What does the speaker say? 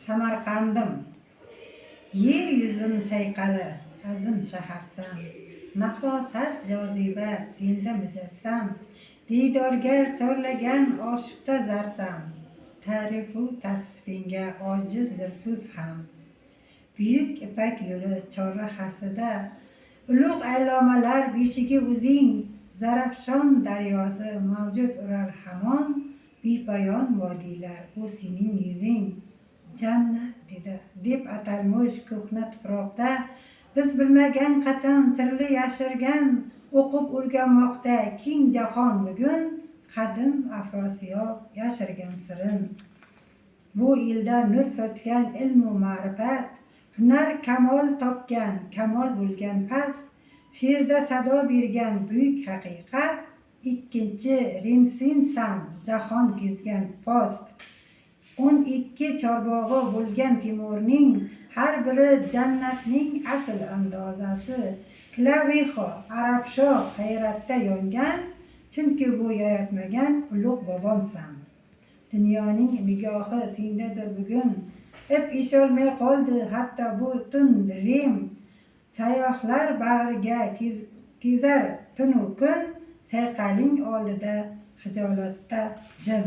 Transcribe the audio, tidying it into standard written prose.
Samarqandim, yer yuzin sayqali, azim shaharsan. Nafosat joziba, senda mujassam. Diydorgar chorlagan oshiqda zarsan. Ta'rifu tasfinga ojizdir so'z ham. Buyuk ipak yo'li chorrahasida, ulug' aylomalar beshigi o'zing. Zarafshon daryosi mavjud urar hamon. Bepoyon vodiylar bu sening yuzing. Jannat deb atalmish ko'hna tuproqda, biz bilmagan qachon sirli yashirgan, o'qib o'rganmoqda keng jahon bugun, qadim Afrosiyob yashirgan sirin. Bu elda nur sochgan ilmu ma'rifat, hunar kamol topgan, kamol bo'lgan past, she'rda sado bergan buyuk haqiqat, ikkinchi Rensinsan jahon kezgan post. 12 chorbog'i bo'lgan Timurning, har biri jannatning asl andozasi. Klaviho, Arabshoh hayratda yongan, chunki bu yaratmagan ulug' bobomsan. Dunyoning nigohi sendadir bugun, ip esholmay qoldi hatto bu tun Rim. Sayyohlar bag'riga kezar tunu kun, sayqaling oldida hijolatda jim.